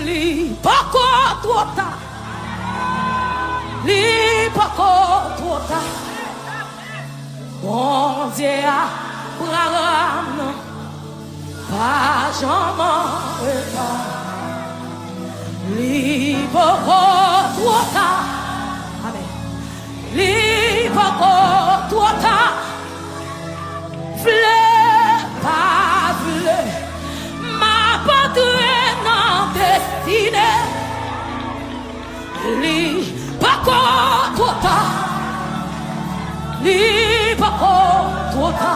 Li pakotota. Li pakotota. Bon Dieu a praram pas jamais. Li pakotota. Amen. Li pakotota. Vle pas vle. Ma patrie nan destinée. Li pakotota. Li pakotota.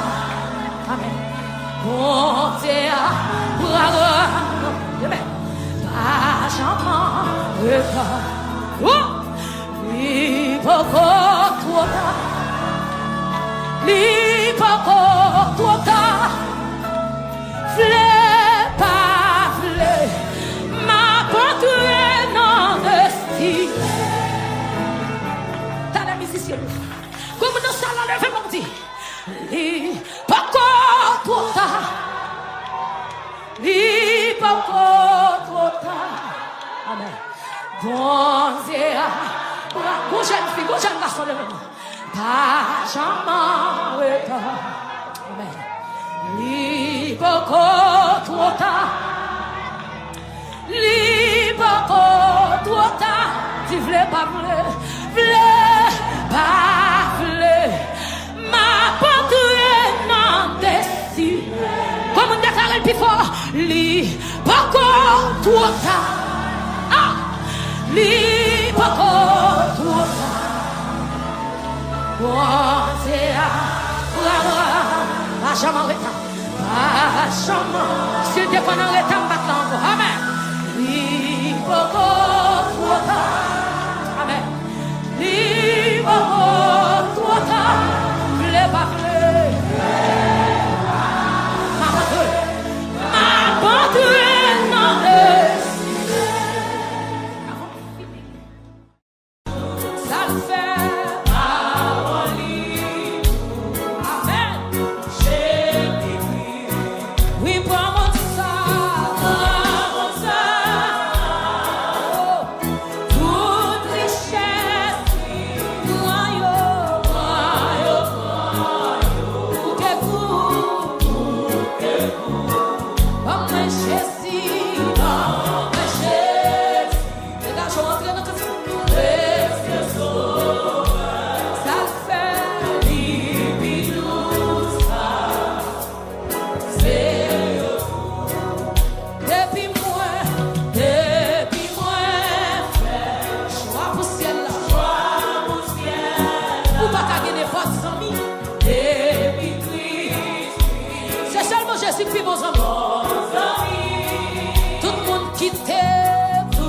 Amen. Bon Dieu a amen. Pas jamais. Li pakotota. Li pakotota. Vle pas vle. Ma patrie nan destinée. T'as la musicienne. Comme nous sommes à lever mon dit. Li pakotota. Li pakotota. Amen. Bon Dieu. Bon jeune fille, bon jeune garçon de même. Pas jamais. Amen. Li pakotota. Li pakotota. Tu vle pas vle. Vle pas vle. Ma patrie nan destinée. Comme on déclare le plus fort. Li pakotota. Ah. Li pakotota. Bon Dieu pas jamais en retard. Pas jamais. S'il te prend en retard, battant. Amen. Li pakotota. Amen. Li pakotota. Vle pas vle. Ma patrie nan destinée. Ça le fait. Tout le monde quitte, tout le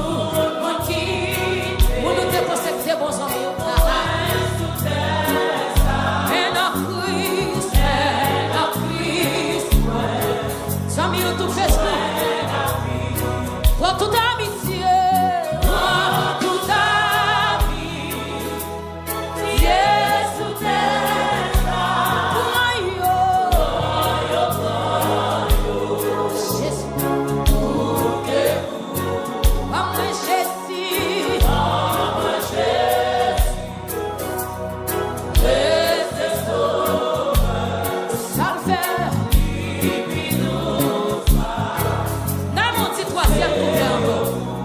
monde quitte. Vous nous déposez bons amis. Et la crise, amis, tout fait ce pour toute amitié, pour toute amitié, Jésus t'aime. Dans mon petit troisième couplet encore.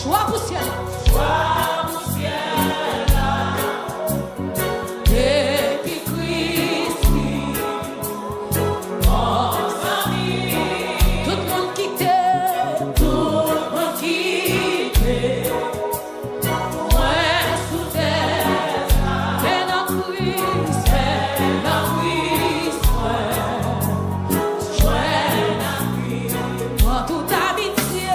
Choix pour ciel. Choix pour ciel là. Depuis Christ, Mon ami, tout le monde quitté. tout le monde quitte. Ouais, sous terre. Mais dans Christ, moi toute amitié.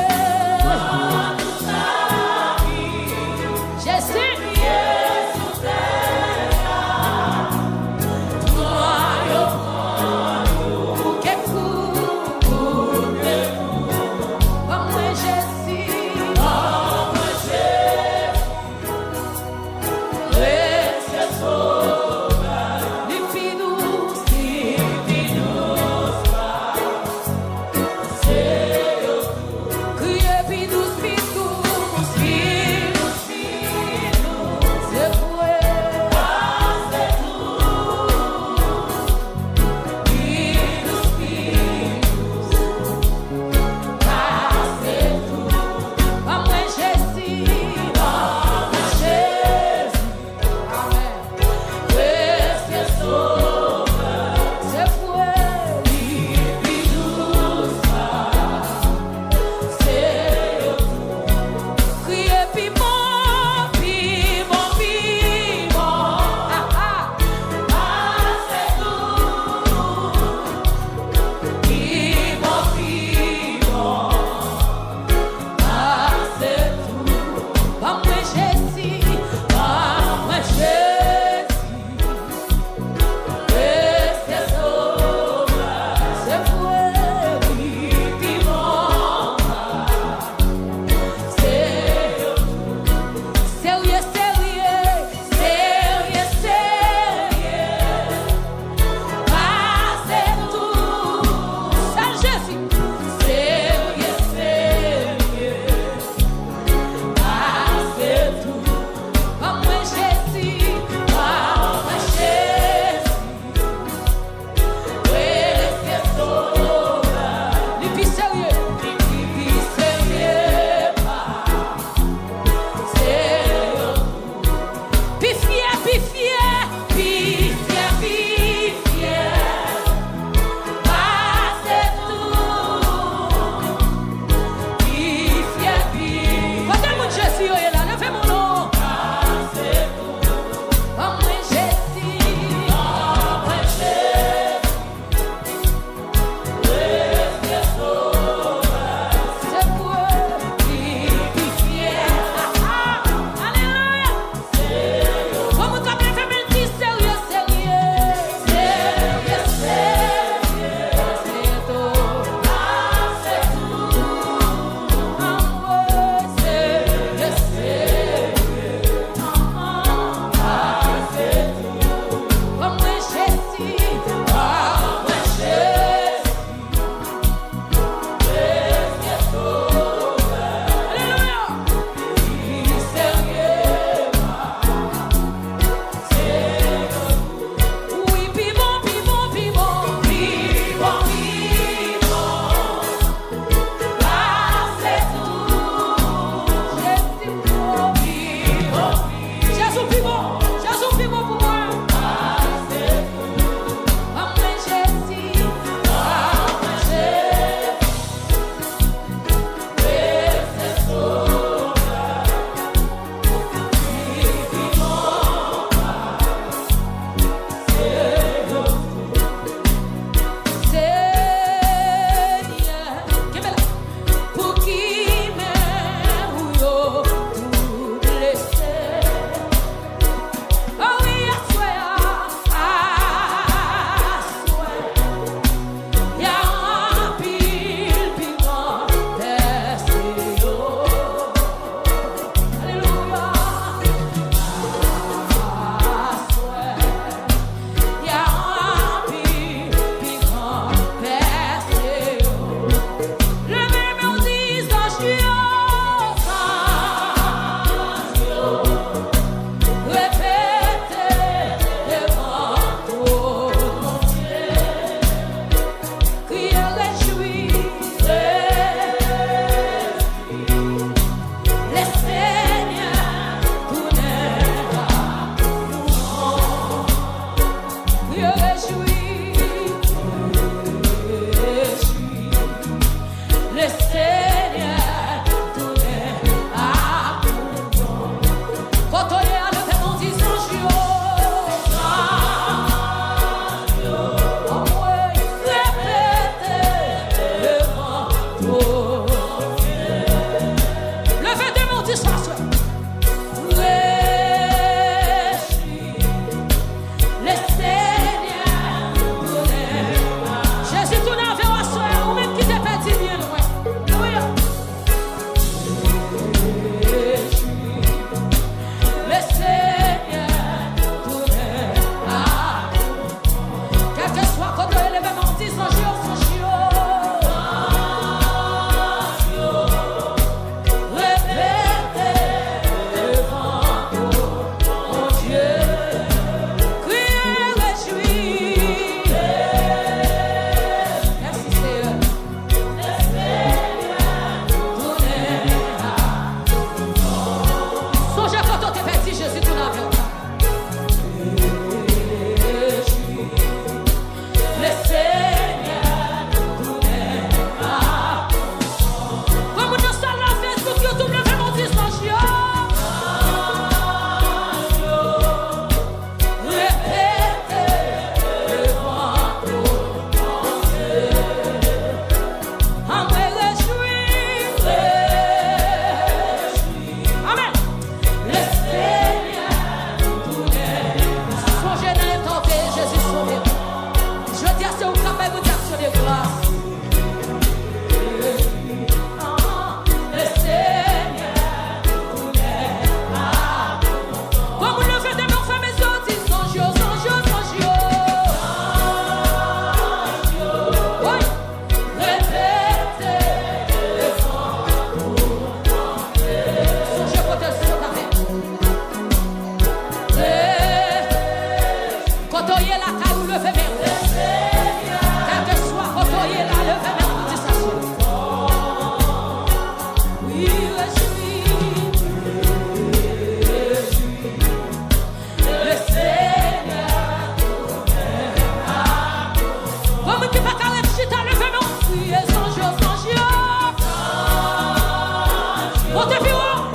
Montez plus haut.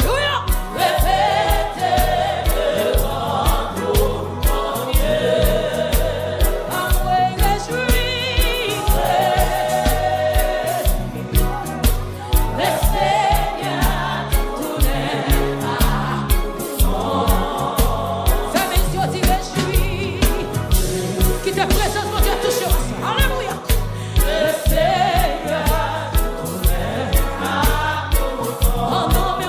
Alléluia. Oh non, mais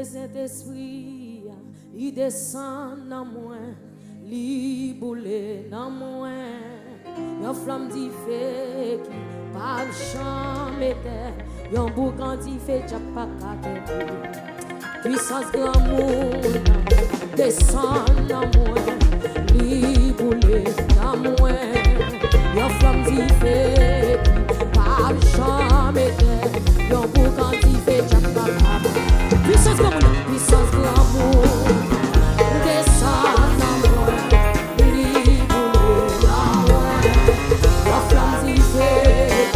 Saint-Esprit, il descend dans moi, il boule dans moi. Yon flamme di feu qui parle chambre yon boucan di feu chapaka. Puissance grand monde descend dans moi, il boule dans moi. Yon flamme di feu qui parle chambre yon boucan di feu chapaka. Puissance grand monde, puissance grand monde descend dans moi, il boule dans moi. La flamme d'y fait,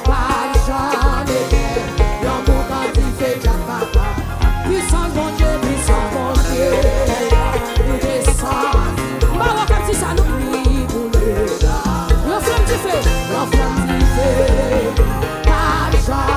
pas jamais, yon boucan d'y fait, papa. Puissance mon Dieu, il descend. Bah, comme si ça nous libère. La flamme d'y fait, pas jamais.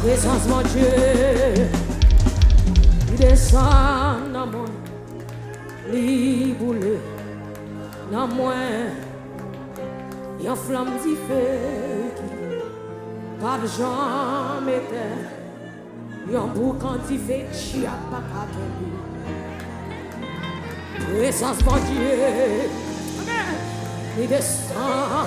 Présence mon Dieu, il descend dans moi, libre dans moi, il y a flamme du feu qui pas jamais éteint, il y a un boucan qui fait chia pas capable. Présence mon Dieu, il descend,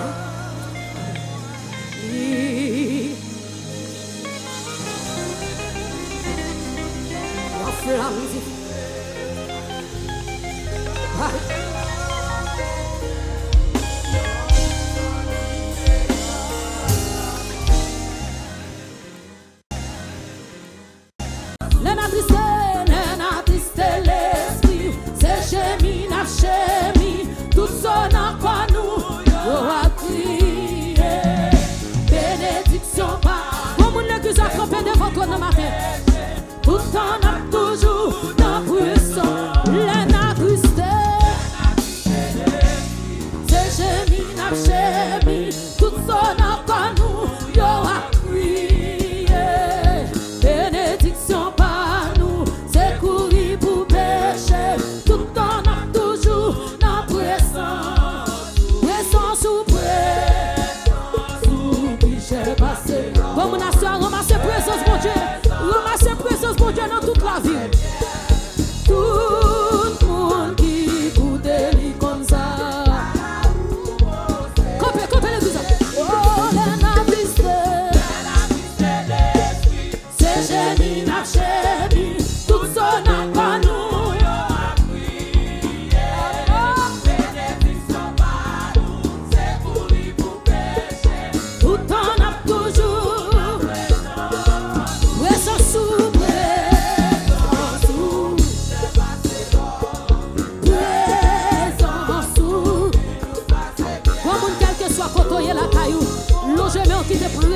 l'esprit, c'est chémi, tout son en quoi nous,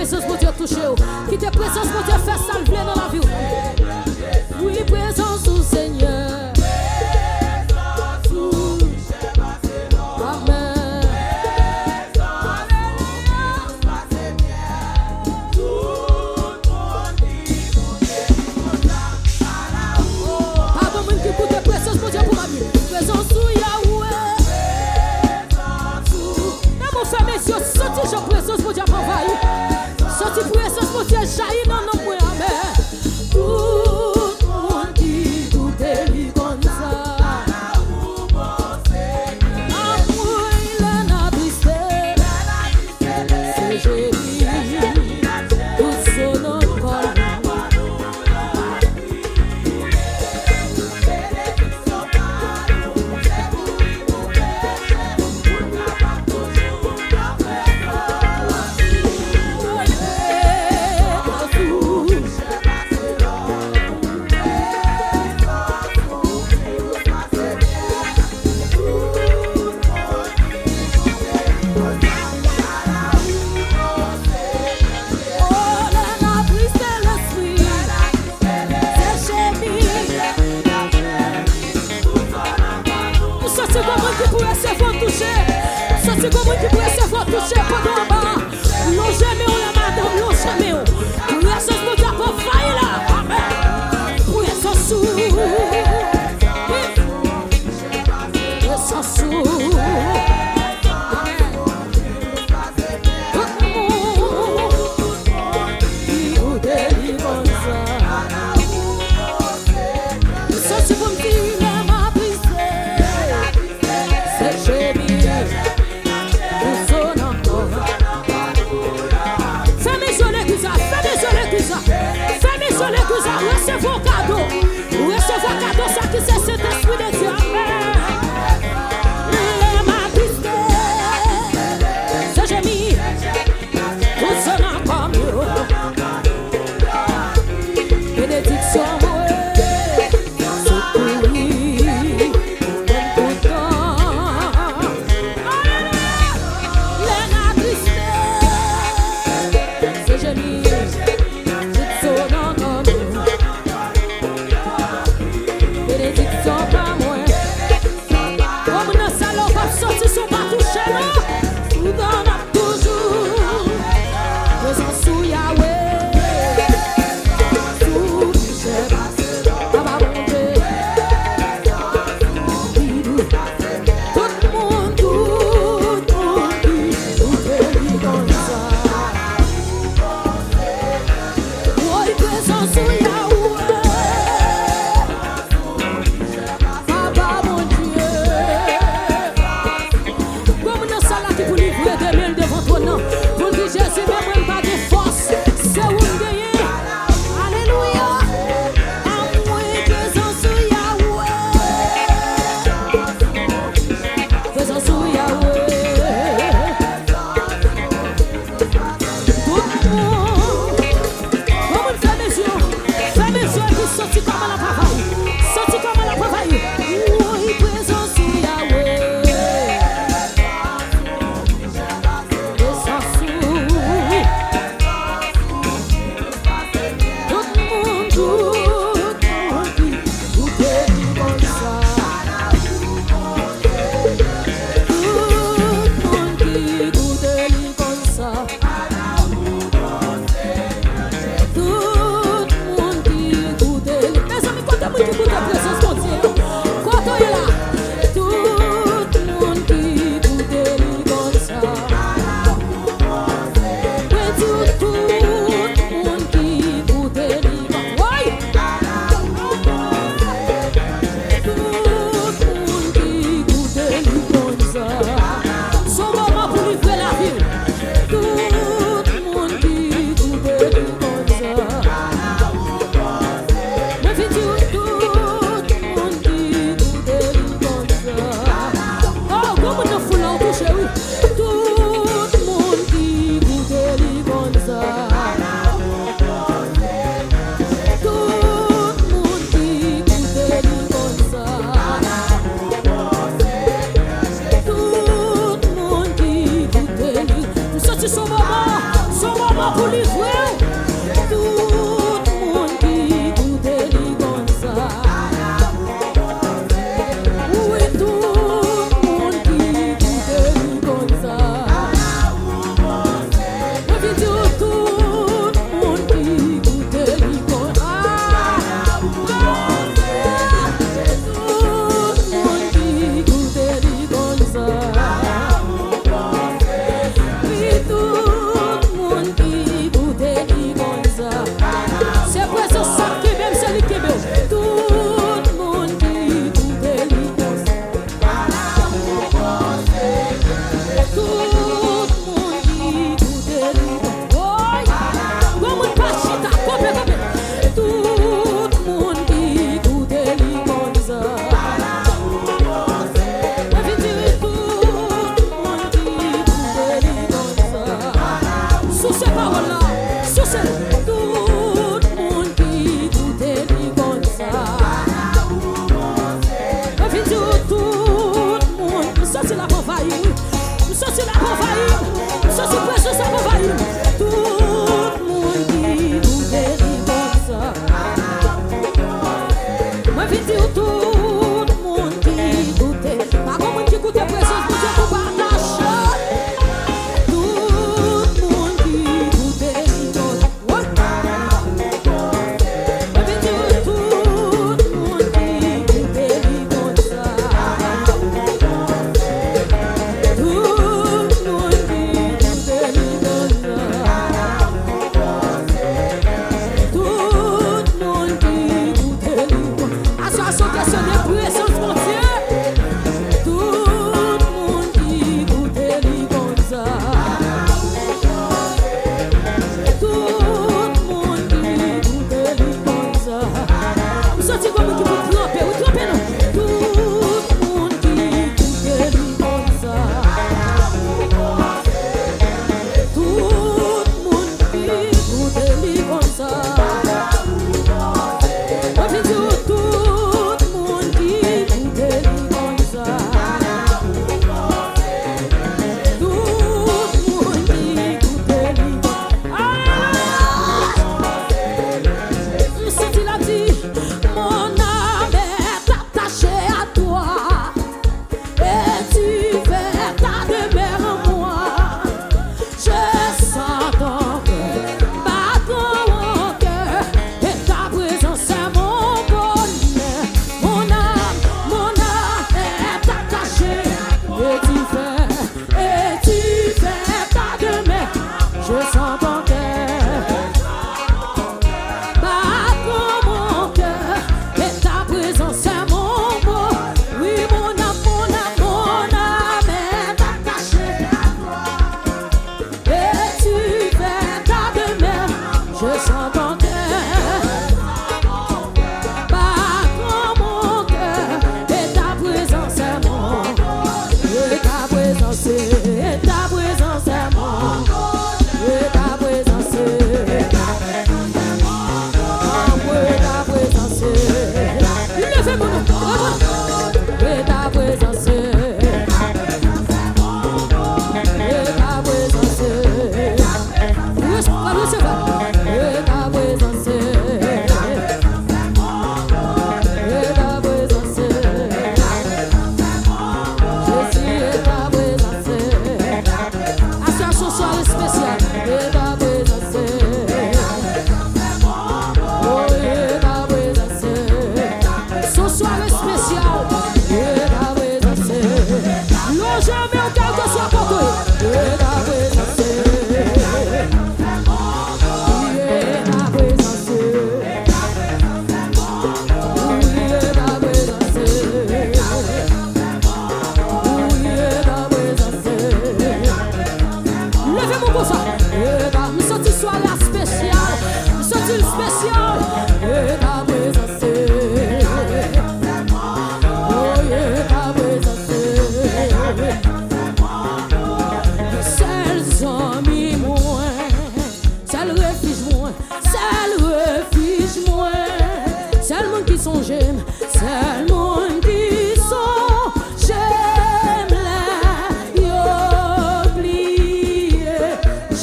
présence de Dieu touche. Quitte présence de Dieu fait salver dans la vie. Oui, présence du Seigneur. Amen. Pardon, moi qui écoute présence de Dieu pour ma vie. Présence de Yahweh. Et mon frère, messieurs, sorti je présence de Dieu pour envahir. Sorti présence de Dieu jaillit dans nos moyens. Amen. Tout le monde dit tout est lui comme ça. Amour, il en a brisé. C'est joli. Tout son nom colle. Tout Sous ces paroles-là, sous ces tout le monde qui goûtait les comme ça. Je viens dire tout le monde, nous sortis la pour faillir, nous sortis la pour faillir, nous sortis presque ça pour faillir. Tout le monde qui goûtait les comme ça. Je viens dire tout le monde qui goûtait, pas comme monde qui goûtait présence pour Dieu pour partager.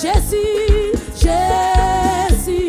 Jésus, Jésus.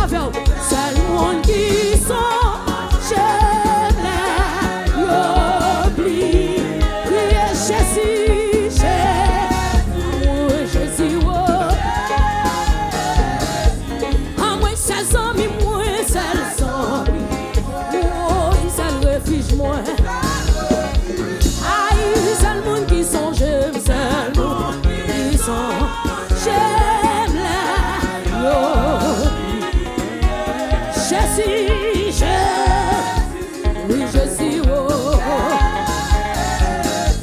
faire. C'est le monde qui sont, j'aime les oublie. Crier Jésus, Jésus, oh. Ah, moi, c'est amis, moi, c'est amis. Oh, c'est le refuge, moi. Aïe, c'est le monde qui sont, j'aime, c'est le monde qui sont, j'aime les oublie. Jésus, oui, Jésus, oh.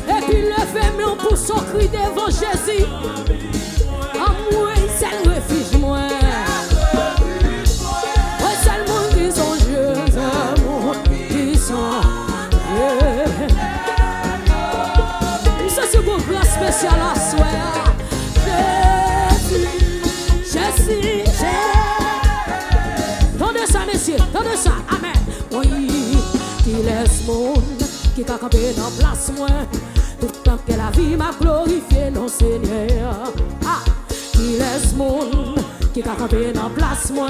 Et puis levez-moi pour son cri devant Jésus. Ah, moi, c'est le refuge, moi. Ouais, c'est le monde qui sont Dieu, c'est le monde qui sont Dieu. Ça, c'est pour grand spécial à soir. Jésus, Jésus, Jésus. Tendez ça, messieurs, tendez ça, amen. Oui, qui laisse monde qui a campé dans place moi. Tout le temps que la vie m'a glorifié, non Seigneur. Ah, qui laisse monde qui a campé dans place moi.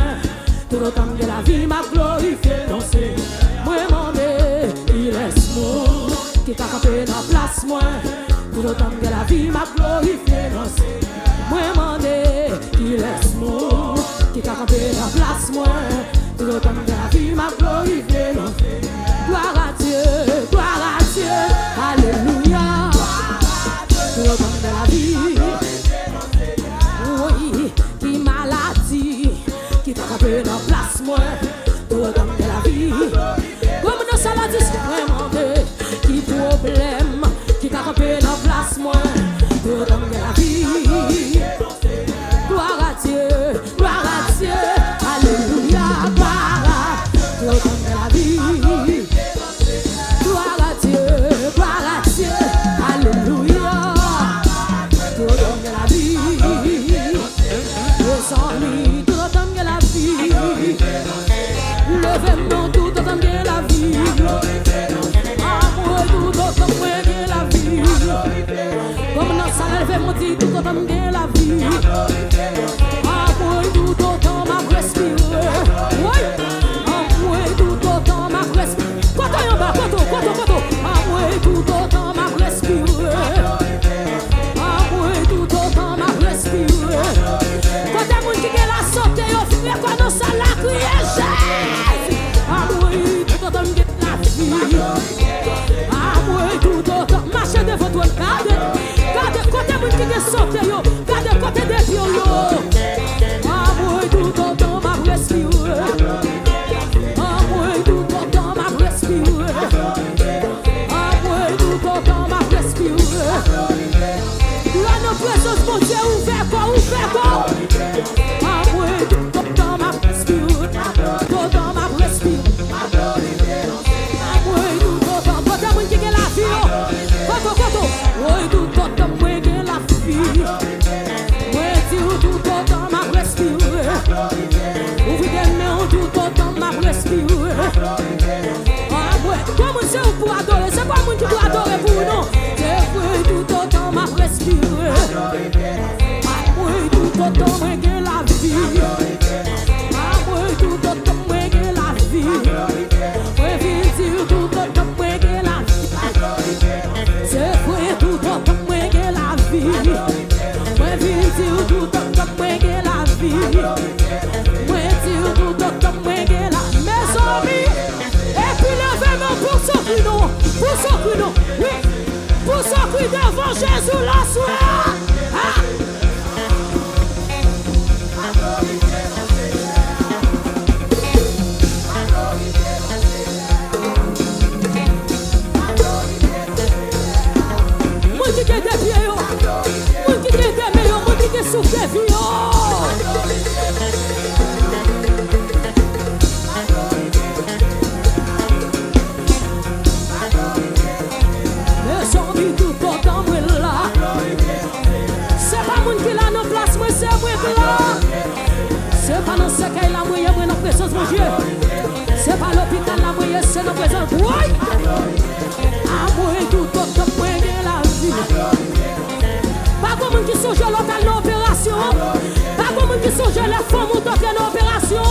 Tout le temps que la vie m'a glorifié, non Seigneur. Moi demandé, qui laisse monde qui a campé dans place moi. Tout le temps que la vie m'a glorifié, non Seigneur. Moi demandé, qui laisse monde qui a campé dans place moi. Tout le temps que la vie m'a glorifié, non Seigneur. Gloire à Dieu, alléluia. Tout le temps de la vie, oui, qui maladie, qui t'a campé dans place moi. Tout le temps de la vie, comme dans ça la dit, c'est vraiment qui problème, qui t'a campé dans place moi. Tout le temps de la vie, gloire à Dieu, alléluia, tout le temps de la vie. Gloire à Dieu, alléluia. Tout le temps de la vie, les amis, tout le temps de la vie. Levez-moi tout le temps de la vie. Amour, tout le temps de la vie. Comme dans ça, levez-moi tout le temps de la vie. Amour, tout le temps m'a respiré. Oui, amour, tout le temps m'a respiré. Koto, amour, tout le temps m'a respiré. Amour, tout le temps m'a respiré. Quand t'as moun qui est la santé, on fait quoi dans ça la crier Jésus. Amour, tout le temps m'a la vie. Amour, tout le temps marchez devant toi. Gardez, quand t'as moun qui est santé, gardez côté des pieds. Amour, tout le temps m'a respiré. Amour, tout le temps m'a respiré. Amour, tout le temps m'a respiré. Là, nos présence, mon Dieu, ouvert quoi. Amour, tout le temps m'a respiré. Tout le temps m'a respiré. Amour, tout le temps, quand t'as moun qui est la vie. Koto. Oui, tout le temps, moi qui est la vie. Oui, tout le temps m'a respiré. Ouvrez des mains, tout le temps m'a respiré. Ah ouais, comment c'est pour adorer? C'est pas moi qui dois adorer pour nous. C'est vrai, tout le temps m'a respiré. Ah ouais, tout le temps moi qui la vie. Ah ouais, tout le temps moi qui la vie. Ouais, viens dire tout le temps moi qui la vie. C'est vrai, tout le temps moi qui la vie. Ouais, viens dire tout le temps moi qui la vie. Ouais, dire tout le temps moi qui la vie. Mes amis, et puis levez-moi pour ce cri, non, oui, pour ce cri devant Jésus la soirée. Ah. Moi qui t'ai des pieds, moi qui t'ai des meilleurs, moi qui t'ai soufflé vie. C'est pas dans ce cas la moyenne, moi dans présence mon Dieu. C'est pas l'hôpital la moyenne, c'est dans présence. Oui. Amour tout autant moi la vie. Pas comme qui songe l'hôpital l'opération. Pas comme qui songe la femme ou dans l'opération.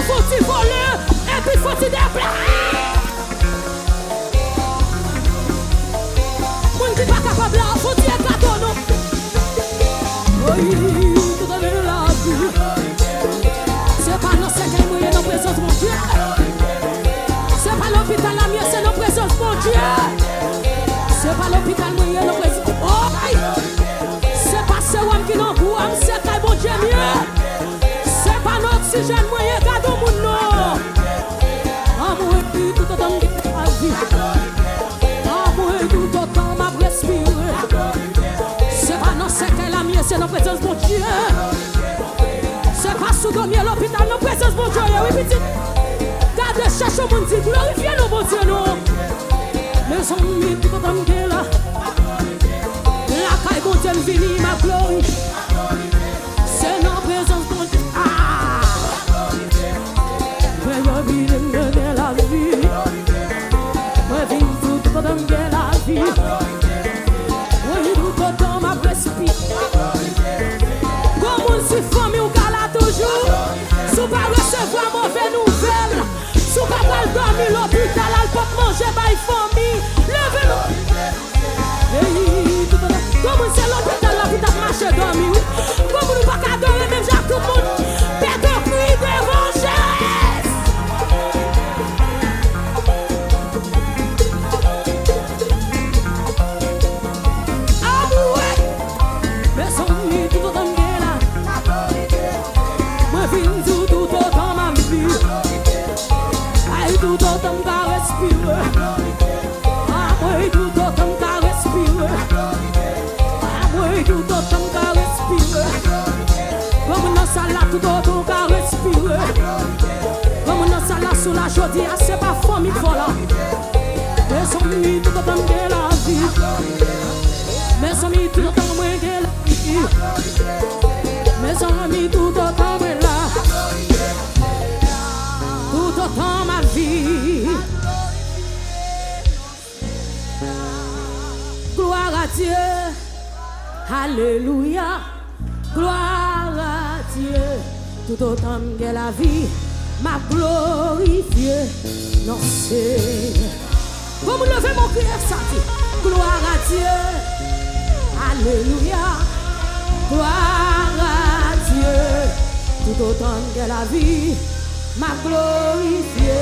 faut-il voler, et puis faut-il déplacer. Moun qui pas capable là, faut-il être cadeau, non? Oui, tout dans la vie. C'est pas dans ce qu'elle mouille, dans présence mon Dieu. C'est pas l'hôpital la mienne, c'est dans présence mon Dieu. C'est pas l'hôpital mouille, dans présence. Oh, c'est pas ce homme qui n'en boit, c'est qu'elle bon Dieu mieux. C'est pas l'oxygène mouille, cadeau mon nom. Amour tout autant de la vie. Amour tout autant m'a respiré. C'est pas dans ce qu'elle a mieux, c'est dans présence mon Dieu. C'est pas sous dormir à l'hôpital, dans présence mon Dieu. Oui, petit. Gardez, cherchez au monde, glorifiez le bon Dieu, non. Les amis, tout le monde est là. La caille, bon Dieu, vini, ma gloire. C'est dans présence mon Dieu. Ah! Mais je vis de la vie. Je vis tout le monde de la vie. Oui, tout le temps, ma respire. Comme on s'y famille, on gala toujours. Si on pas recevoir mauvaise nouvelle, si on pas dormir l'hôpital, elle peut manger par famille. Levez-le. Hey, comme on c'est l'hôpital, l'hôpital marche dormir. Comme on ne pas qu'à dormir, même Jacques, tout le monde pète un cri d'évangile. Amour, mais son lit tout autant de là. Moi, je vis tout autant ma vie. Aïe, tout autant qu'à respirer. Amour, tout autant qu'à respirer. Amour, tout autant qu'à respirer. Comme dans ça là, tout autant qu'à respirer. Comme dans ça là, sous la journée, c'est pas famille folle. Mais son lit tout autant de la vie. Mais son lit tout autant moins de la vie. Mais son lit tout autant moins là. Tout autant ma vie. Gloire à Dieu. Alléluia. Gloire à Dieu. Tout autant que la vie m'a glorifié. Non, c'est. Comme vous levez mon cœur, ça dit. Gloire à Dieu. Alléluia. Gloire à Dieu. Tout autant que la vie m'a glorifié.